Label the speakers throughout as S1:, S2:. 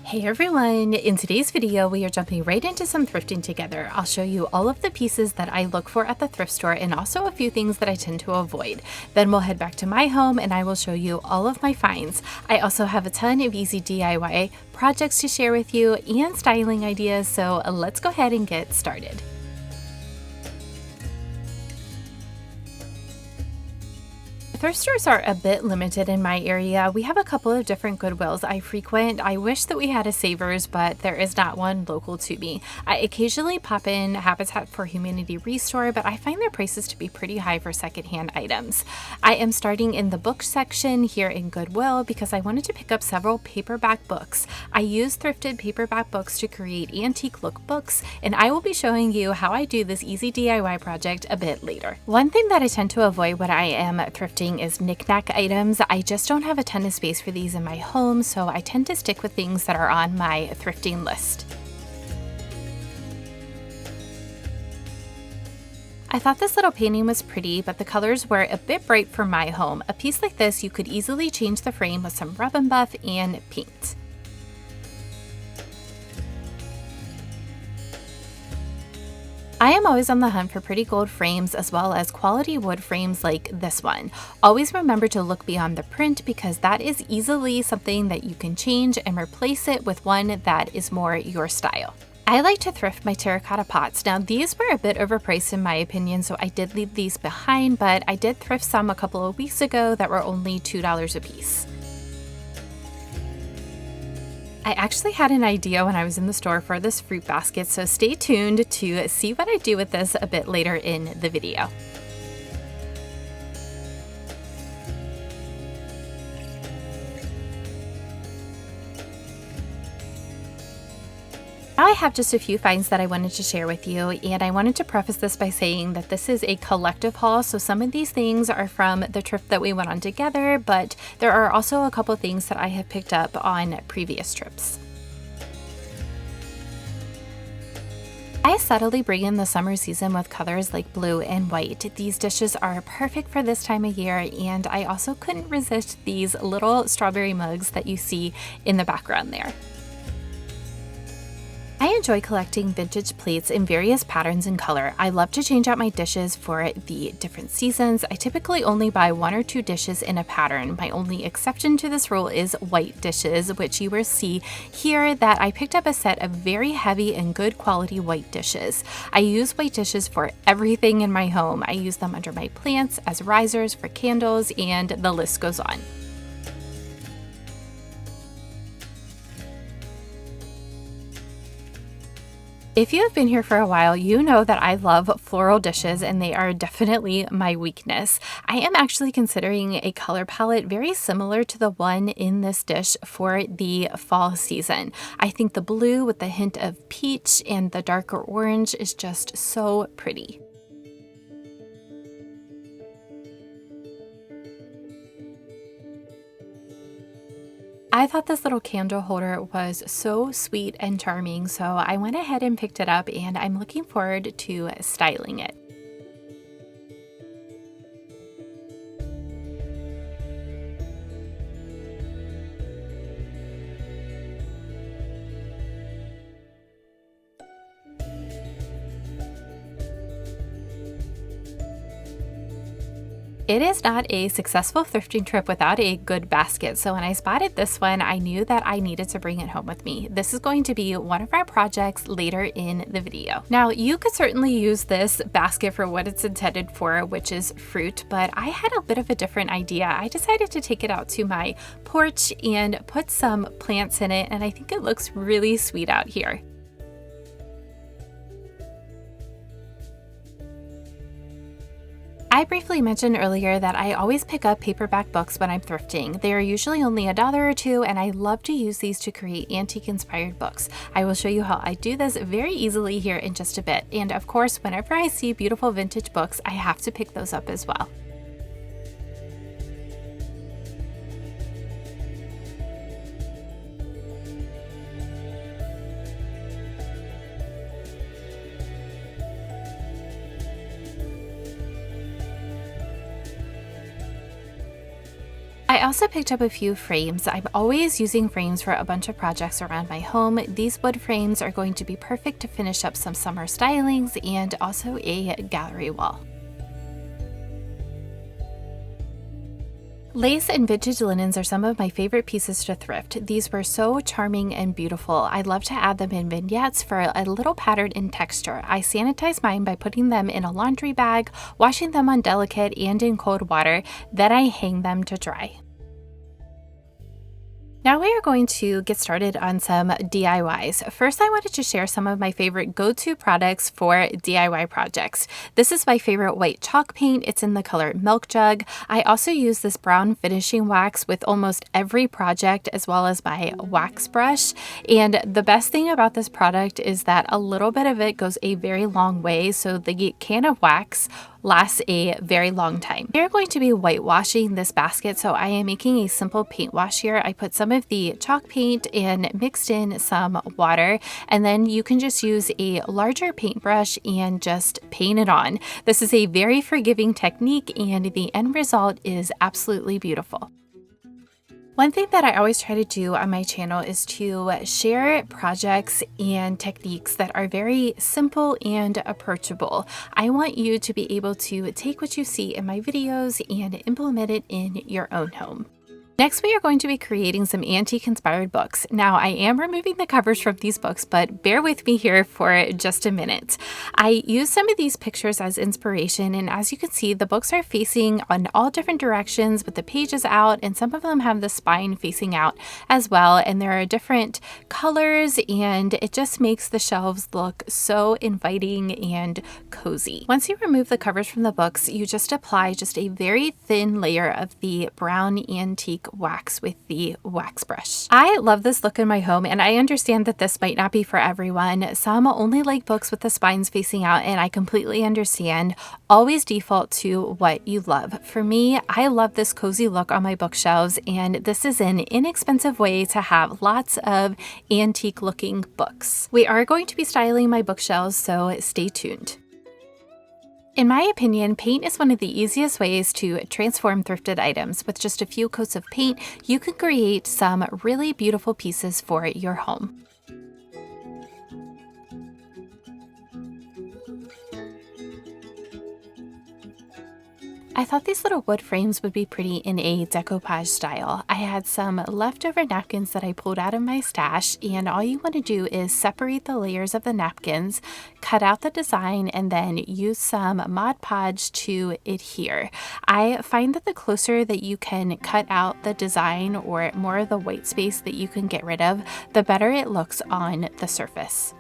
S1: Hey everyone! In today's video, we are jumping right into some thrifting together. I'll show you all of the pieces that I look for at the thrift store and also a few things that I tend to avoid. Then we'll head back to my home and I will show you all of my finds. I also have a ton of easy DIY projects to share with you and styling ideas, so let's go ahead and get started. Thrift stores are a bit limited in my area. We have a couple of different Goodwills I frequent. I wish that we had a Savers, but there is not one local to me. I occasionally pop in Habitat for Humanity Restore, but I find their prices to be pretty high for secondhand items. I am starting in the book section here in Goodwill because I wanted to pick up several paperback books. I use thrifted paperback books to create antique look books, and I will be showing you how I do this easy DIY project a bit later. One thing that I tend to avoid when I am thrifting is knickknack items. I just don't have a ton of space for these in my home, so I tend to stick with things that are on my thrifting list. I thought this little painting was pretty, but the colors were a bit bright for my home. A piece like this, you could easily change the frame with some rub and buff and paint. I am always on the hunt for pretty gold frames as well as quality wood frames like this one. Always remember to look beyond the print because that is easily something that you can change and replace it with one that is more your style. I like to thrift my terracotta pots. Now these were a bit overpriced in my opinion, so I did leave these behind, but I did thrift some a couple of weeks ago that were only $2 a piece. I actually had an idea when I was in the store for this fruit basket, so stay tuned to see what I do with this a bit later in the video. Now I have just a few finds that I wanted to share with you, and I wanted to preface this by saying that this is a collective haul, so some of these things are from the trip that we went on together, but there are also a couple things that I have picked up on previous trips. I subtly bring in the summer season with colors like blue and white. These dishes are perfect for this time of year, and I also couldn't resist these little strawberry mugs that you see in the background there. I enjoy collecting vintage plates in various patterns and color. I love to change out my dishes for the different seasons. I typically only buy 1 or 2 dishes in a pattern. My only exception to this rule is white dishes, which you will see here that I picked up a set of very heavy and good quality white dishes. I use white dishes for everything in my home. I use them under my plants, as risers, for candles, and the list goes on. If you have been here for a while, you know that I love floral dishes and they are definitely my weakness. I am actually considering a color palette very similar to the one in this dish for the fall season. I think the blue with the hint of peach and the darker orange is just so pretty. I thought this little candle holder was so sweet and charming, so I went ahead and picked it up, and I'm looking forward to styling it. It is not a successful thrifting trip without a good basket, so when I spotted this one, I knew that I needed to bring it home with me. This is going to be one of our projects later in the video. Now, you could certainly use this basket for what it's intended for, which is fruit, but I had a bit of a different idea. I decided to take it out to my porch and put some plants in it, and I think it looks really sweet out here. I briefly mentioned earlier that I always pick up paperback books when I'm thrifting. They are usually only $1 or $2, and I love to use these to create antique-inspired books. I will show you how I do this very easily here in just a bit. And of course, whenever I see beautiful vintage books, I have to pick those up as well. I I also picked up a few frames. I'm always using frames for a bunch of projects around my home. These wood frames are going to be perfect to finish up some summer stylings and also a gallery wall. Lace and vintage linens are some of my favorite pieces to thrift. These were so charming and beautiful. I love to add them in vignettes for a little pattern and texture. I sanitize mine by putting them in a laundry bag, washing them on delicate and in cold water, then I hang them to dry. Now we are going to get started on some DIYs. First, I wanted to share some of my favorite go-to products for DIY projects. This is my favorite white chalk paint. It's in the color Milk Jug. I also use this brown finishing wax with almost every project, as well as my wax brush. And the best thing about this product is that a little bit of it goes a very long way, so the can of wax lasts a very long time. We are going to be whitewashing this basket, so I am making a simple paint wash here. I put some of the chalk paint and mixed in some water, and then you can just use a larger paintbrush and just paint it on. This is a very forgiving technique, and the end result is absolutely beautiful. One thing that I always try to do on my channel is to share projects and techniques that are very simple and approachable. I want you to be able to take what you see in my videos and implement it in your own home. Next, we are going to be creating some antique-inspired books. Now, I am removing the covers from these books, but bear with me here for just a minute. I use some of these pictures as inspiration, and as you can see, the books are facing on all different directions with the pages out, and some of them have the spine facing out as well, and there are different colors, and it just makes the shelves look so inviting and cozy. Once you remove the covers from the books, you just apply just a very thin layer of the brown antique wax with the wax brush. I love this look in my home, and I understand that this might not be for everyone. Some only like books with the spines facing out, and I completely understand. Always default to what you love. For me, I love this cozy look on my bookshelves, and this is an inexpensive way to have lots of antique looking books. We are going to be styling my bookshelves, so stay tuned. In my opinion, paint is one of the easiest ways to transform thrifted items. With just a few coats of paint, you can create some really beautiful pieces for your home. I thought these little wood frames would be pretty in a decoupage style. I had some leftover napkins that I pulled out of my stash, and all you want to do is separate the layers of the napkins, cut out the design, and then use some Mod Podge to adhere. I find that the closer that you can cut out the design or more of the white space that you can get rid of, the better it looks on the surface.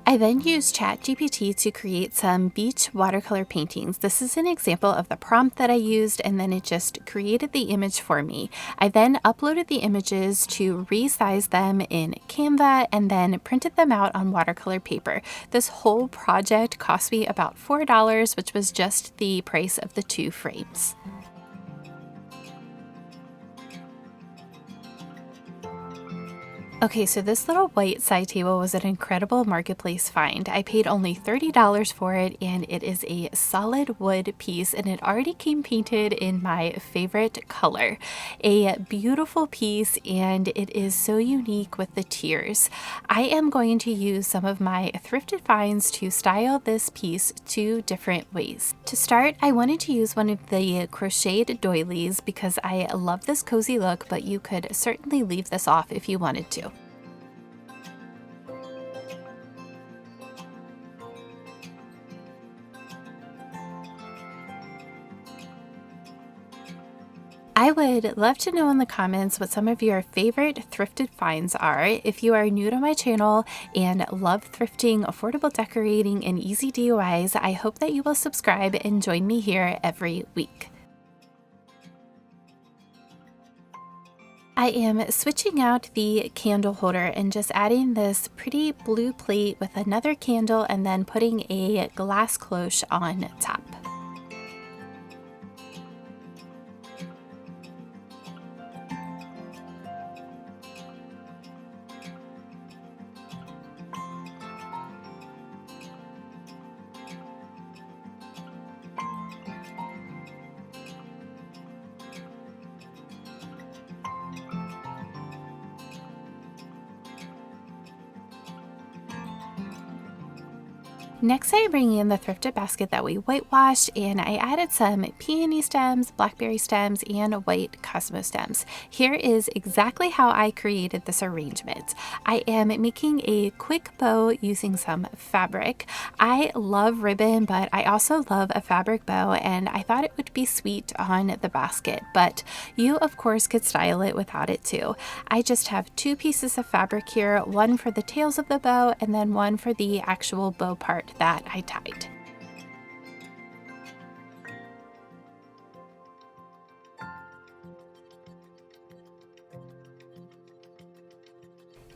S1: I then used ChatGPT to create some beach watercolor paintings. This is an example of the prompt that I used, and then it just created the image for me. I then uploaded the images to resize them in Canva and then printed them out on watercolor paper. This whole project cost me about $4, which was just the price of the 2 frames. Okay, so this little white side table was an incredible marketplace find. I paid only $30 for it, and it is a solid wood piece, and it already came painted in my favorite color. A beautiful piece, and it is so unique with the tiers. I am going to use some of my thrifted finds to style this piece 2 different ways. To start, I wanted to use one of the crocheted doilies because I love this cozy look, but you could certainly leave this off if you wanted to. I would love to know in the comments what some of your favorite thrifted finds are. If you are new to my channel and love thrifting, affordable decorating, and easy DIYs, I hope that you will subscribe and join me here every week. I am switching out the candle holder and just adding this pretty blue plate with another candle and then putting a glass cloche on top. Next, I bring in the thrifted basket that we whitewashed, and I added some peony stems, blackberry stems, and white cosmo stems. Here is exactly how I created this arrangement. I am making a quick bow using some fabric. I love ribbon, but I also love a fabric bow, and I thought it would be sweet on the basket, but you of course could style it without it too. I just have two pieces of fabric here, one for the tails of the bow and then one for the actual bow part that I tied.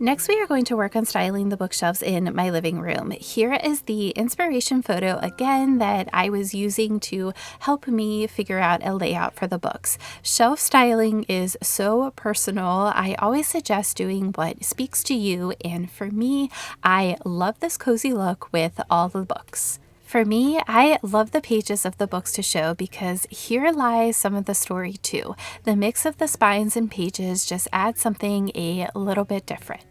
S1: Next, we are going to work on styling the bookshelves in my living room. Here is the inspiration photo again that I was using to help me figure out a layout for the books. Shelf styling is so personal. I always suggest doing what speaks to you, and for me, I love this cozy look with all the books. For me, I love the pages of the books to show because here lies some of the story too. The mix of the spines and pages just adds something a little bit different.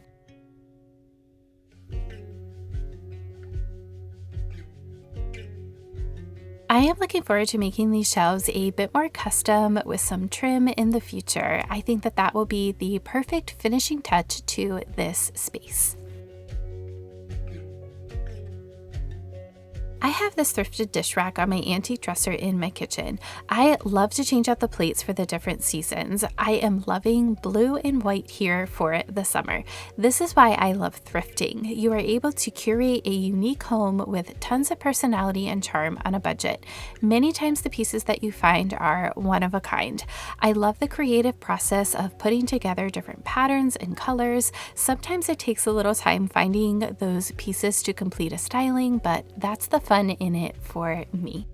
S1: I am looking forward to making these shelves a bit more custom with some trim in the future. I think that that will be the perfect finishing touch to this space. I have this thrifted dish rack on my antique dresser in my kitchen. I love to change out the plates for the different seasons. I am loving blue and white here for the summer. This is why I love thrifting. You are able to curate a unique home with tons of personality and charm on a budget. Many times the pieces that you find are one of a kind. I love the creative process of putting together different patterns and colors. Sometimes it takes a little time finding those pieces to complete a styling, but that's the fun in it for me.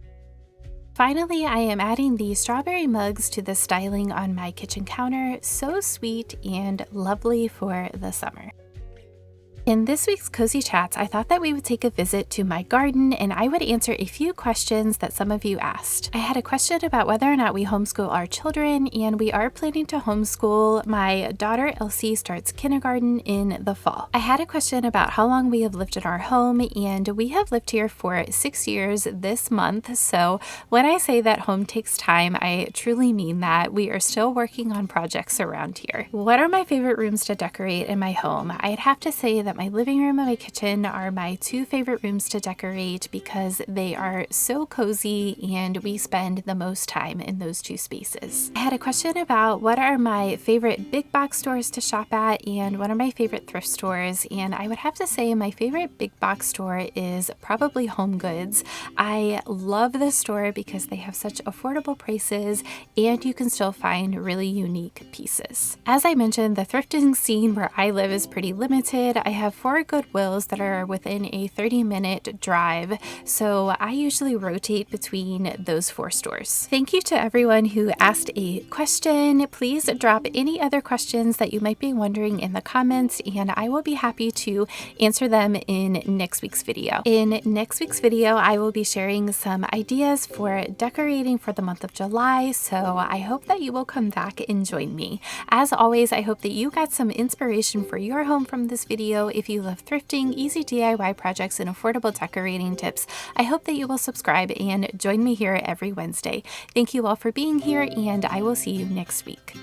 S1: Finally, I am adding the strawberry mugs to the styling on my kitchen counter. So sweet and lovely for the summer. In this week's Cozy Chats, I thought that we would take a visit to my garden and I would answer a few questions that some of you asked. I had a question about whether or not we homeschool our children, and we are planning to homeschool. My daughter Elsie starts kindergarten in the fall. I had a question about how long we have lived in our home, and we have lived here for 6 years this month. So when I say that home takes time, I truly mean that. We are still working on projects around here. What are my favorite rooms to decorate in my home? I'd have to say that my living room and my kitchen are my two favorite rooms to decorate because they are so cozy and we spend the most time in those two spaces. I had a question about what are my favorite big box stores to shop at and what are my favorite thrift stores, and I would have to say my favorite big box store is probably Home Goods. I love this store because they have such affordable prices and you can still find really unique pieces. As I mentioned, the thrifting scene where I live is pretty limited. I have 4 Goodwills that are within a 30-minute drive, so I usually rotate between those 4 stores. Thank you to everyone who asked a question. Please drop any other questions that you might be wondering in the comments, and I will be happy to answer them in next week's video. In next week's video, I will be sharing some ideas for decorating for the month of July, so I hope that you will come back and join me. As always, I hope that you got some inspiration for your home from this video. If you love thrifting, easy DIY projects, and affordable decorating tips, I hope that you will subscribe and join me here every Wednesday. Thank you all for being here, and I will see you next week.